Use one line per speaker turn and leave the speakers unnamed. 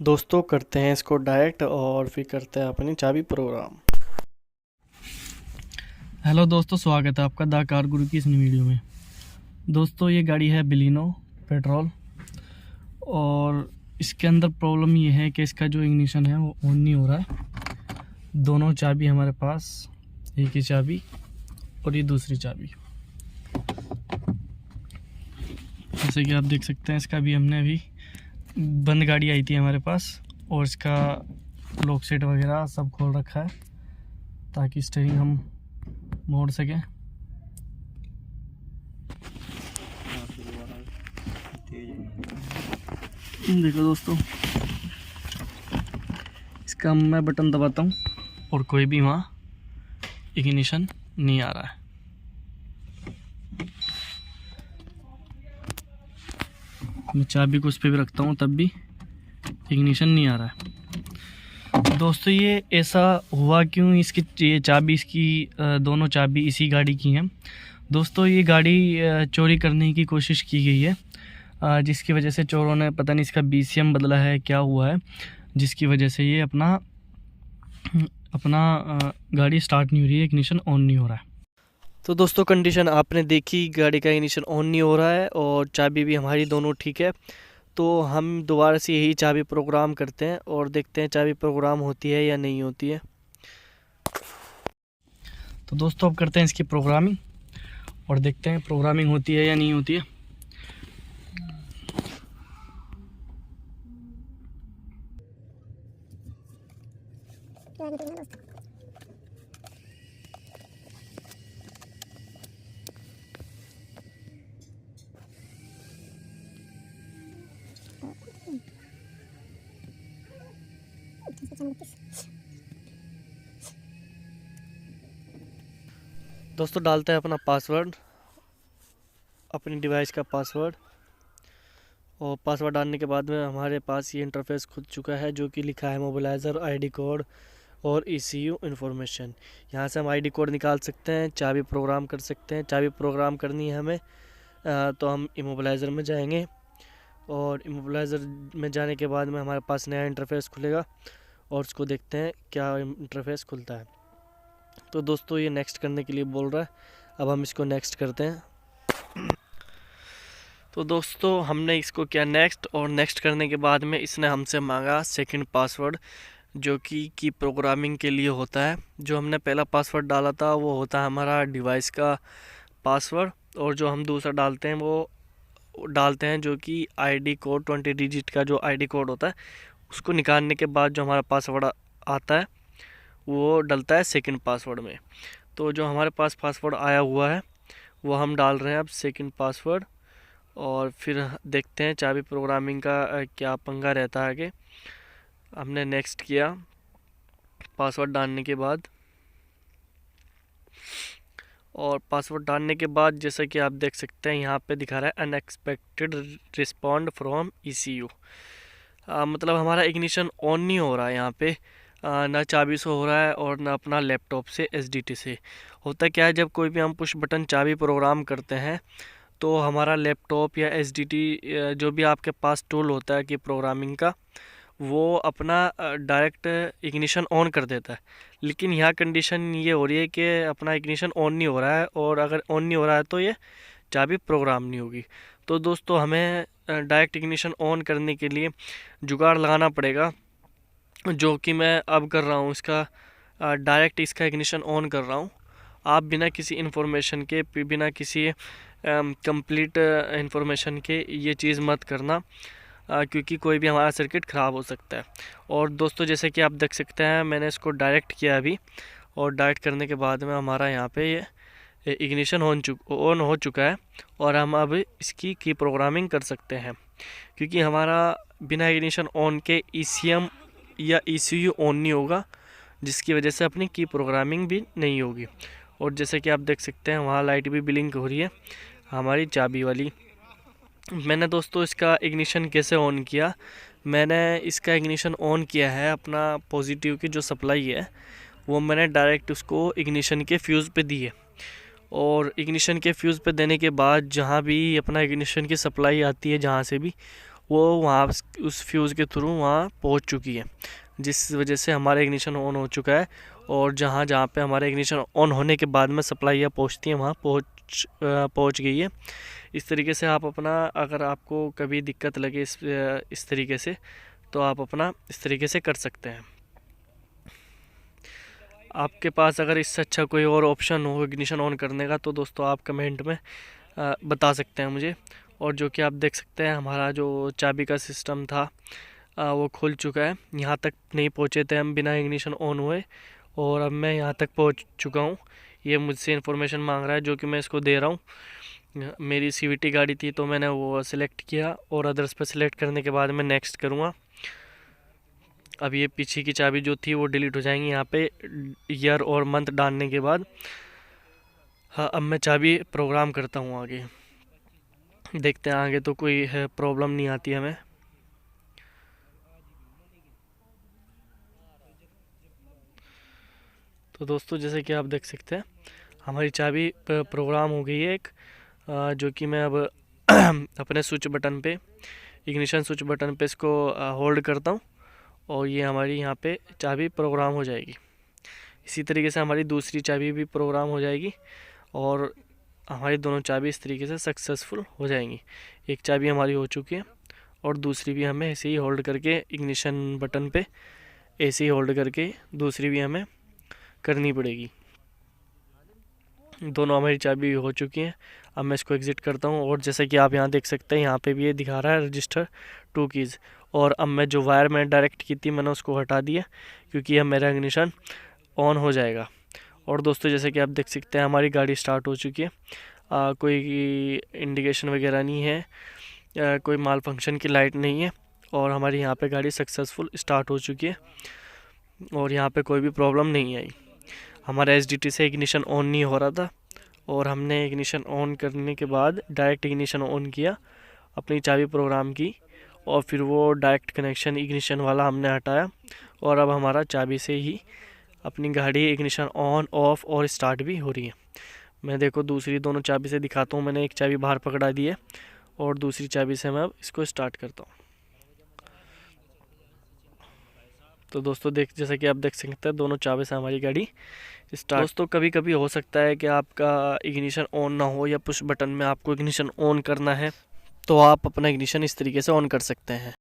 दोस्तों करते हैं इसको डायरेक्ट और फिर करते हैं अपनी चाबी प्रोग्राम। हेलो दोस्तों, स्वागत है आपका द कार गुरु की इस वीडियो में। दोस्तों ये गाड़ी है बलिनो पेट्रोल और इसके अंदर प्रॉब्लम ये है कि इसका जो इग्निशन है वो ऑन नहीं हो रहा है। दोनों चाबी हमारे पास, एक ही चाबी और ये दूसरी चाबी, जैसे कि आप देख सकते हैं। इसका भी हमने अभी बंद गाड़ी आई थी हमारे पास और इसका लॉक सेट वगैरह सब खोल रखा है ताकि स्टीयरिंग हम मोड़ सकें। देखो दोस्तों, इसका मैं बटन दबाता हूँ और कोई भी वहाँ इग्निशन नहीं आ रहा है। मैं चाबी को उस पर भी रखता हूँ तब भी इग्निशन नहीं आ रहा है। दोस्तों ये ऐसा हुआ क्यों? इसकी ये चाबी, इसकी दोनों चाबी इसी गाड़ी की हैं। दोस्तों ये गाड़ी चोरी करने की कोशिश की गई है, जिसकी वजह से चोरों ने, पता नहीं इसका BCM बदला है, क्या हुआ है, जिसकी वजह से ये अपना गाड़ी स्टार्ट नहीं हो रही है, इग्निशन ऑन नहीं हो रहा है। तो दोस्तों कंडीशन आपने देखी, गाड़ी का इग्निशन ऑन नहीं हो रहा है और चाबी भी हमारी दोनों ठीक है। तो हम दोबारा से यही चाबी प्रोग्राम करते हैं और देखते हैं चाबी प्रोग्राम होती है या नहीं होती है। तो दोस्तों अब करते हैं इसकी प्रोग्रामिंग और देखते हैं प्रोग्रामिंग होती है या नहीं होती है। दोस्तों डालते हैं अपना पासवर्ड, अपनी डिवाइस का पासवर्ड, और पासवर्ड डालने के बाद में हमारे पास ये इंटरफेस खुल चुका है जो कि लिखा है मोबिलाइज़र, ID कोड और ECU इन्फॉर्मेशन। यहाँ से हम ID कोड निकाल सकते हैं, चाबी प्रोग्राम कर सकते हैं। चाबी प्रोग्राम करनी है हमें तो हम इमोबिलाइज़र में जाएंगे और इमोबिलाइज़र में जाने के बाद में हमारे पास नया इंटरफेस खुलेगा और उसको देखते हैं क्या इंटरफेस खुलता है। तो दोस्तों ये नेक्स्ट करने के लिए बोल रहा है, अब हम इसको नेक्स्ट करते हैं। तो दोस्तों हमने इसको किया नेक्स्ट, और नेक्स्ट करने के बाद में इसने हमसे मांगा सेकंड पासवर्ड, जो कि प्रोग्रामिंग के लिए होता है। जो हमने पहला पासवर्ड डाला था वो होता है हमारा डिवाइस का पासवर्ड, और जो हम दूसरा डालते हैं वो डालते हैं जो कि ID कोड 20 डिजिट का जो ID कोड होता है, उसको निकालने के बाद जो हमारा पासवर्ड आता है वो डलता है सेकंड पासवर्ड में। तो जो हमारे पास पासवर्ड आया हुआ है वो हम डाल रहे हैं अब सेकंड पासवर्ड, और फिर देखते हैं चाबी प्रोग्रामिंग का क्या पंगा रहता है आगे। हमने नेक्स्ट किया पासवर्ड डालने के बाद, और पासवर्ड डालने के बाद जैसा कि आप देख सकते हैं यहाँ पे दिखा रहा है अनएक्सपेक्टेड रिस्पॉन्ड फ्रॉम ECU। मतलब हमारा इग्निशन ऑन नहीं हो रहा है यहाँ पे, ना चाबी से हो रहा है और ना अपना लैपटॉप से SDT से। होता क्या है, जब कोई भी हम पुश बटन चाबी प्रोग्राम करते हैं तो हमारा लैपटॉप या SDT जो भी आपके पास टूल होता है कि प्रोग्रामिंग का, वो अपना डायरेक्ट इग्निशन ऑन कर देता है। लेकिन यहाँ कंडीशन ये हो रही है कि अपना इग्निशन ऑन नहीं हो रहा है, और अगर ऑन नहीं हो रहा है तो ये चाबी प्रोग्राम नहीं होगी। तो दोस्तों हमें डायरेक्ट इग्निशन ऑन करने के लिए जुगाड़ लगाना पड़ेगा, जो कि मैं अब कर रहा हूँ। इसका डायरेक्ट इसका इग्निशन ऑन कर रहा हूँ। आप बिना किसी इन्फॉर्मेशन के, बिना किसी कंप्लीट इन्फॉर्मेशन के ये चीज़ मत करना, क्योंकि कोई भी हमारा सर्किट ख़राब हो सकता है। और दोस्तों जैसे कि आप देख सकते हैं मैंने इसको डायरेक्ट किया अभी, और डायरेक्ट करने के बाद में हमारा यहाँ पे ये इग्निशन ऑन हो चुका है, और हम अब इसकी की प्रोग्रामिंग कर सकते हैं। क्योंकि हमारा बिना इग्निशन ऑन के ECM या ECU ऑन नहीं होगा, जिसकी वजह से अपनी की प्रोग्रामिंग भी नहीं होगी। और जैसे कि आप देख सकते हैं वहाँ लाइट भी ब्लिंक हो रही है हमारी चाबी वाली। मैंने दोस्तों इसका इग्निशन कैसे ऑन किया, मैंने इसका इग्निशन ऑन किया है अपना पॉजिटिव की जो सप्लाई है वो मैंने डायरेक्ट उसको इग्निशन के फ्यूज़ पे दी है, और इग्निशन के फ्यूज़ पे देने के बाद जहाँ भी अपना इग्निशन की सप्लाई आती है जहाँ से भी, वो वहाँ उस फ्यूज़ के थ्रू वहाँ पहुँच चुकी है, जिस वजह से हमारा इग्निशन ऑन हो चुका है। और जहाँ जहाँ पे हमारे इग्निशन ऑन होने के बाद में सप्लाइयाँ पहुँचती हैं वहाँ पहुँच गई है। इस तरीके से आप अपना, अगर आपको कभी दिक्कत लगे इस तरीके से, तो आप अपना इस तरीके से कर सकते हैं। आपके पास अगर इससे अच्छा कोई और ऑप्शन हो इग्निशन ऑन करने का तो दोस्तों आप कमेंट में बता सकते हैं मुझे। और जो कि आप देख सकते हैं हमारा जो चाबी का सिस्टम था वो खुल चुका है। यहाँ तक नहीं पहुँचे थे हम बिना इग्निशन ऑन हुए, और अब मैं यहाँ तक पहुँच चुका हूँ। ये मुझसे इन्फॉर्मेशन मांग रहा है जो कि मैं इसको दे रहा हूँ। मेरी CVT गाड़ी थी तो मैंने वो सिलेक्ट किया, और अदर्स पर सिलेक्ट करने के बाद मैं नेक्स्ट करूँगा। अब ये पीछे की चाबी जो थी वो डिलीट हो जाएंगी यहाँ पे ईयर और मंथ डालने के बाद। हाँ, अब मैं चाबी प्रोग्राम करता हूँ आगे, देखते हैं आगे तो कोई है प्रॉब्लम नहीं आती हमें। तो दोस्तों जैसे कि आप देख सकते हैं हमारी चाबी प्रोग्राम हो गई है एक, जो कि मैं अब अपने स्विच बटन पे, इग्निशन स्विच बटन पे इसको होल्ड करता हूँ, और ये हमारी यहाँ पे चाबी प्रोग्राम हो जाएगी। इसी तरीके से हमारी दूसरी चाबी भी प्रोग्राम हो जाएगी, और हमारी दोनों चाबी इस तरीके से सक्सेसफुल हो जाएंगी। एक चाबी हमारी हो चुकी है, और दूसरी भी हमें ऐसे ही होल्ड करके इग्निशन बटन पे ऐसे ही होल्ड करके दूसरी भी हमें करनी पड़ेगी। दोनों हमारी चाबी हो चुकी हैं। अब मैं इसको एग्ज़िट करता हूँ, और जैसे कि आप यहाँ देख सकते हैं यहाँ पे भी ये दिखा रहा है रजिस्टर 2 कीज़। और अब मैं जो वायर मैंने डायरेक्ट की थी मैंने उसको हटा दिया, क्योंकि अब मेरा इग्निशन ऑन हो जाएगा। और दोस्तों जैसे कि आप देख सकते हैं हमारी गाड़ी स्टार्ट हो चुकी है। कोई इंडिकेशन वगैरह नहीं है, कोई माल फंक्शन की लाइट नहीं है, और हमारी यहाँ पे गाड़ी सक्सेसफुल स्टार्ट हो चुकी है, और यहाँ पे कोई भी प्रॉब्लम नहीं आई। हमारा SDT से इग्निशन ऑन नहीं हो रहा था, और हमने इग्निशन ऑन करने के बाद डायरेक्ट इग्निशन ऑन किया, अपनी चाबी प्रोग्राम की, और फिर वो डायरेक्ट कनेक्शन इग्निशन वाला हमने हटाया, और अब हमारा चाबी से ही अपनी गाड़ी इग्निशन ऑन ऑफ और स्टार्ट भी हो रही है। मैं देखो दूसरी दोनों चाबी से दिखाता हूँ। मैंने एक चाबी बाहर पकड़ा दी है, और दूसरी चाबी से मैं अब इसको स्टार्ट करता हूँ। तो दोस्तों जैसा कि आप देख सकते हैं दोनों चाबी से हमारी गाड़ी स्टार्ट। दोस्तों कभी कभी हो सकता है कि आपका इग्निशन ऑन ना हो, या पुश बटन में आपको इग्निशन ऑन करना है, तो आप अपना इग्निशन इस तरीके से ऑन कर सकते हैं।